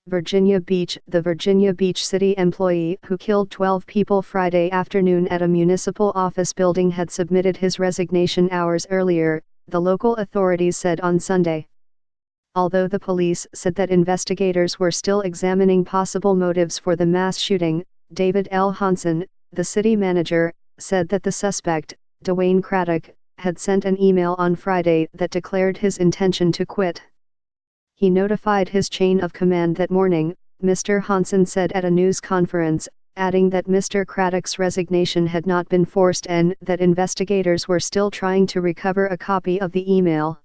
Virginia Beach. The Virginia Beach city employee who killed 12 people Friday afternoon at a municipal office building had submitted his resignation hours earlier, the local authorities said on Sunday. Although the police said that investigators were still examining possible motives for the mass shooting, David L. Hansen, the city manager, said that the suspect, Dwayne Craddock, had sent an email on Friday that declared his intention to quit. He notified his chain of command that morning, Mr. Hansen said at a news conference, adding that Mr. Craddock's resignation had not been forced and that investigators were still trying to recover a copy of the email.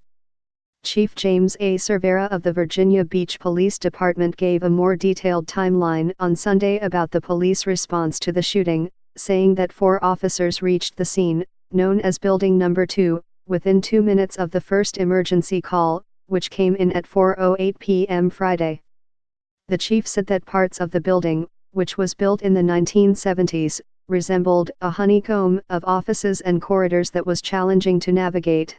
Chief James A. Cervera of the Virginia Beach Police Department gave a more detailed timeline on Sunday about the police response to the shooting, saying that 4 officers reached the scene, known as Building Number 2, within 2 minutes of the first emergency call, which came in at 4:08 p.m. Friday. The chief said that parts of the building, which was built in the 1970s, resembled a honeycomb of offices and corridors that was challenging to navigate.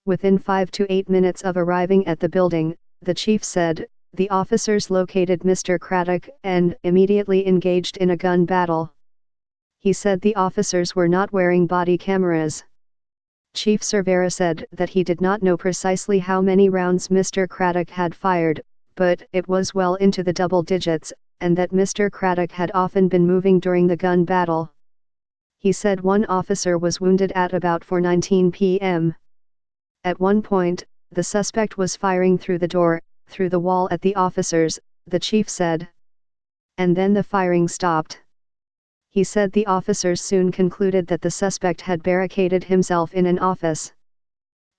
Within 5 to 8 minutes of arriving at the building, the chief said, the officers located Mr. Craddock and immediately engaged in a gun battle. He said the officers were not wearing body cameras. Chief Cervera said that he did not know precisely how many rounds Mr. Craddock had fired, but it was well into the double digits, and that Mr. Craddock had often been moving during the gun battle. He said one officer was wounded at about 4:19 p.m. At one point, the suspect was firing through the door, through the wall at the officers, the chief said. And then the firing stopped. He said the officers soon concluded that the suspect had barricaded himself in an office.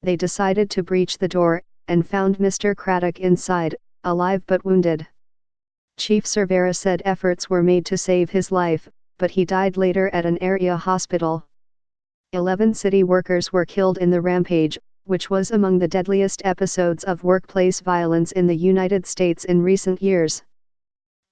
They decided to breach the door, and found Mr. Craddock inside, alive but wounded. Chief Cervera said efforts were made to save his life, but he died later at an area hospital. 11 city workers were killed in the rampage, which was among the deadliest episodes of workplace violence in the United States in recent years.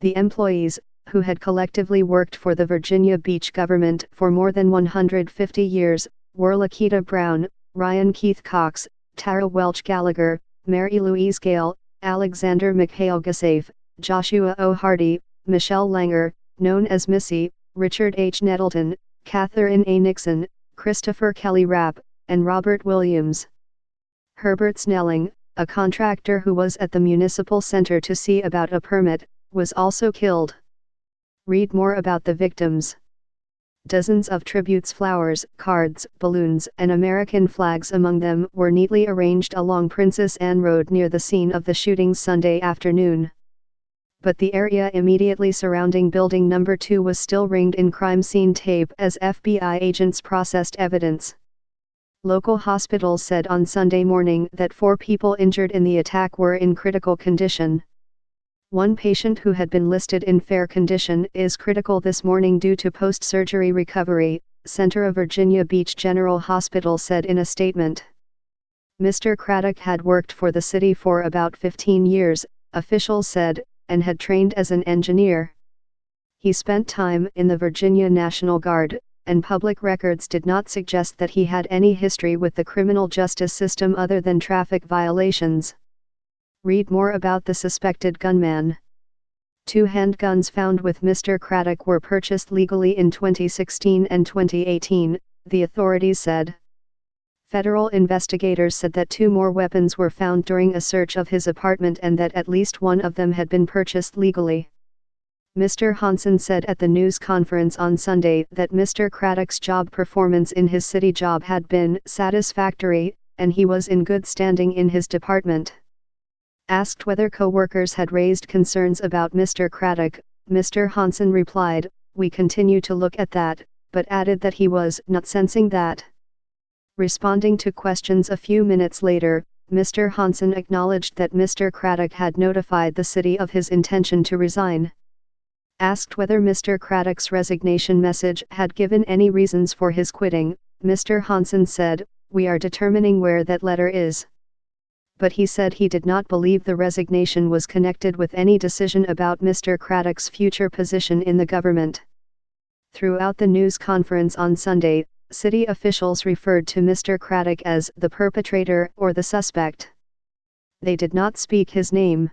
The employees, who had collectively worked for the Virginia Beach government for more than 150 years, were Lakita Brown, Ryan Keith Cox, Tara Welch Gallagher, Mary Louise Gale, Alexander McHale Gasafe, Joshua O. Hardy, Michelle Langer, known as Missy, Richard H. Nettleton, Catherine A. Nixon, Christopher Kelly Rapp, and Robert Williams. Herbert Snelling, a contractor who was at the municipal center to see about a permit, was also killed. Read more about the victims. Dozens of tributes, flowers, cards, balloons, and American flags among them were neatly arranged along Princess Anne Road near the scene of the shooting Sunday afternoon. But the area immediately surrounding Building Number 2 was still ringed in crime scene tape as FBI agents processed evidence. Local hospitals said on Sunday morning that 4 people injured in the attack were in critical condition. One patient who had been listed in fair condition is critical this morning due to post-surgery recovery, Center of Virginia Beach General Hospital said in a statement. Mr. Craddock had worked for the city for about 15 years, officials said, and had trained as an engineer. He spent time in the Virginia National Guard, and public records did not suggest that he had any history with the criminal justice system other than traffic violations. Read more about the suspected gunman. 2 handguns found with Mr. Craddock were purchased legally in 2016 and 2018, the authorities said. Federal investigators said that 2 more weapons were found during a search of his apartment and that at least one of them had been purchased legally. Mr. Hansen said at the news conference on Sunday that Mr. Craddock's job performance in his city job had been satisfactory, and he was in good standing in his department. Asked whether co-workers had raised concerns about Mr. Craddock, Mr. Hansen replied, "We continue to look at that," but added that he was not sensing that. Responding to questions a few minutes later, Mr. Hansen acknowledged that Mr. Craddock had notified the city of his intention to resign. Asked whether Mr. Craddock's resignation message had given any reasons for his quitting, Mr. Hansen said, "We are determining where that letter is." But he said he did not believe the resignation was connected with any decision about Mr. Craddock's future position in the government. Throughout the news conference on Sunday, city officials referred to Mr. Craddock as the perpetrator or the suspect. They did not speak his name.